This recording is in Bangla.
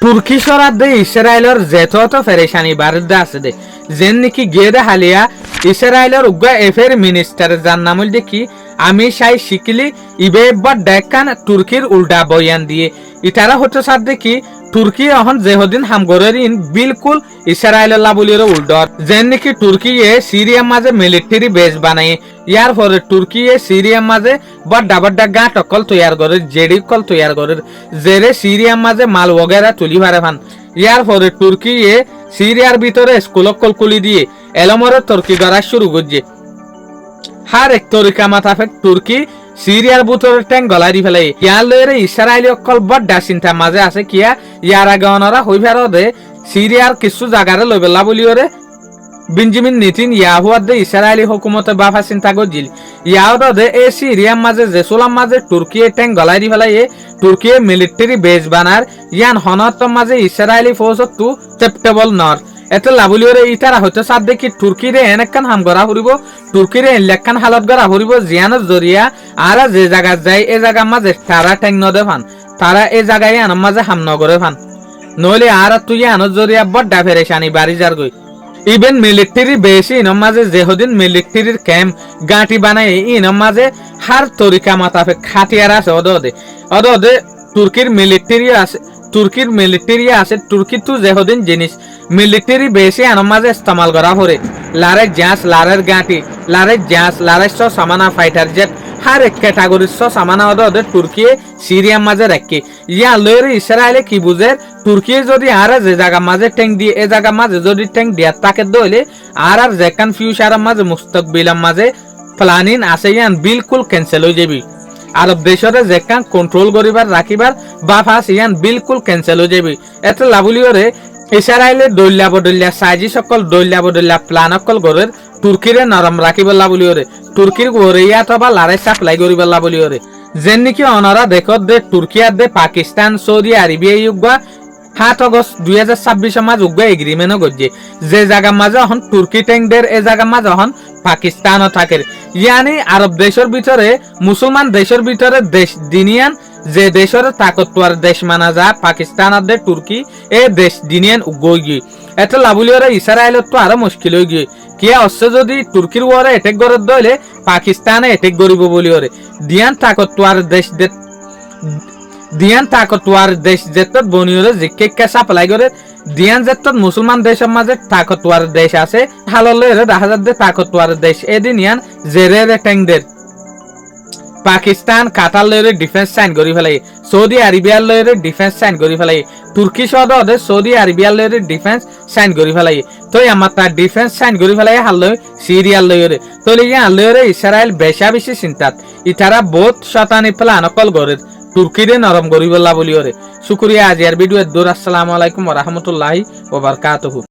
তুর্কি সরাদ্দে ইসরায়েলের যেত ফেরেশানি বারদে আছে দে যেন নাকি গেদে হালিয়া ইসরায়েলের উগ্র এফের মিনিস্টার যার নাম দেখি আমি সাই শিকলি ইবে একবার দেখান তুর্কির উল্টা বয়ান দিয়ে ইতারা হচ্ছে সার দেখি তুর্কি এখন যেহদিন হামগরের ইন বিলকুল ইসরায়েলের লাবলির উল্ডর যেন নাকি তুর্কি সিরিয়ার মাঝে মিলিটারি বেস বানায় ইয়ার পরে তুর্কি সিরিয়ার মাঝে বড্ডা গাঁট অকল তৈয়ার করে জেডি কল তৈয়ার করে জেরে সিরিয়ার মাঝে মাল ওগেরা তুলি ভারে ফান ইয়ার পরে তুর্কি সিরিয়ার ভিতরে স্কুলকল কুলি দিয়ে এলমরে তুর্কি গড়া শুরু করছে হার এক তরিকা মাথাফেক তুর্কি সিরিয়ার ভিতরে ট্যাঙ্ক গলাই দি ফেলে ইয়ার লয়ের ইসরায়েলি অকল বড্ডা চিন্তা মাঝে আছে কিয়া ইয়ার আগে অনরা হইভার দে সিরিয়ার কিছু জায়গারে লই বেলা বলি ওরে বেঞ্জামিন নেতানিয়াহু দে ইসরায়েলি হুকুমতে বাফা চিন্তা করছিল ইয়াও দে এ সিরিয়ার মাঝে জেসুলাম মাঝে তুর্কি ট্যাঙ্ক গলাই দি ফেলাই তুর্কি মিলিটারি বেস বানার ইয়ান হনত মাঝে ইসরায়েলি ফৌজ টু চেপ্টেবল নর এতে লাবলিওরে ইতারা হইতে সাদ দেখি তুর্কিরে এনেকান হাম গড়া ফুরিব তুর্কিরে এলেকান হালত গড়া ফুরিব জিয়ানের জরিয়া আর যে জায়গা যায় এ জায়গা মাঝে তারা ট্যাঙ্ক নদে ফান তারা এ জায়গায় আনার মাঝে হাম নগরে ফান নইলে আর তুই আনোর জরিয়া বড্ডা ফেরেশানি বাড়ি যার গই ইভেন মিলিটারি বেশি ইনম মাঝে যেহদিন মিলিটারির ক্যাম্প গাঁটি বানায় ইনম মাঝে হার তরিকা মাতাফে খাটিয়ার আছে অদে তুর্কির মিলিটারি আছে তুর্কি তো যেহদিন জিনিস মিলিটারি বেশি আনম মাঝে ইস্তেমাল করা পরে লারের জাঁচ লারের গাঁটি লারের জাঁচ লারের স সামানা ফাইটার জেট হার এক ক্যাটাগরির স সামানা ওদের তুর্কি সিরিয়ার মাঝে রাখি ইয়া লয়ের ইসরায়েলে কি বুঝে তুর্কি যদি আর যে জায়গা মাঝে ট্যাঙ্ক দিয়ে এ জায়গা মাঝে যদি ট্যাঙ্ক দিয়া তাকে দইলে আর যেকান ফিউচারের মাঝে মুস্তাকবিলার মাঝে প্ল্যানিং আছে ইয়ান বিলকুল ক্যান্সেল হয়ে যাবি আরব দেশরে যেকান কন্ট্রোল করিবার রাখিবার বাফাস ইয়ান বিলকুল ক্যান্সেল হয়ে যাবি এতে লাবলিওরে ইসরায়েলে দৈল্যা সাইজি সকল দৈল্যা প্লান অকল গরের তুর্কিরে নরম রাখিবার লাবলিওরে তুর্কির গরে ইয়াতবা লারে সাপ্লাই করিবার লাবলিওরে যেন নাকি অনরা দেখত দে তুর্কিয়ার দে পাকিস্তান সৌদি আরবিয়া ইউগা 7 আগস্ট 2026 মাঝ উগ্র এগ্রিমেন্ট করছে যে জায়গা মাঝে এখন তুর্কি ট্যাঙ্কদের এ জায়গা মাঝে এখন পাকিস্তানও থাকে ইয়ানি আরব দেশের ভিতরে মুসলমান দেশের ভিতরে দেশ দিনিয়ান যে দেশের তাকতওয়ার দেশ মানা যা পাকিস্তান আর তুর্কি এ দেশ দিনিয়ান উগ্র গিয়ে এত লাবুলিওরা ইসরায়েলত তো আরো মুশকিল হয়ে গিয়ে কিয়া অচ্ছে যদি তুর্কির ওয়ারে এটেক গরত দইলে পাকিস্তানে এটেক গরিব বলি ওরে দিয়ান তাকতওয়ার দেশ যেত বনিয়রে জিকে সাপ্লাই করে দিয়ান যেত মুসলমান দেশের মাঝে তাকতওয়ার দেশ আছে হাললে দেখা যাচ্ছে তাকতওয়ার দেশ এদিন ইয়ান জেরের ট্যাঙ্কদের পাকিস্তান কাতার লয়ের ডিফেন্স সাইন করি ফেলাই সৌদি আরবিয়ার লয়ের ডিফেন্স সাইন করি ফেলাই তুর্কি সহ ওদের সৌদি আরবিয়ার লয়ের ডিফেন্স সাইন করি ফেলাই তো আমার তার ডিফেন্স সাইন করি ফেলাই হাল্লয় সিরিয়ার লয়ের তো ইয়ান লয়ের ইসরায়েল বেশা বেশি চিন্তাত ইতারা বহুত শতানি প্লান অকল করে তুর্কিরে নরম গরিবল্লা বলিওরে শুক্রিয়া আজি আর ভিডিও দূর আসসালামু আলাইকুম ওয়া রাহমাতুল্লাহি ওয়া বারাকাতুহু।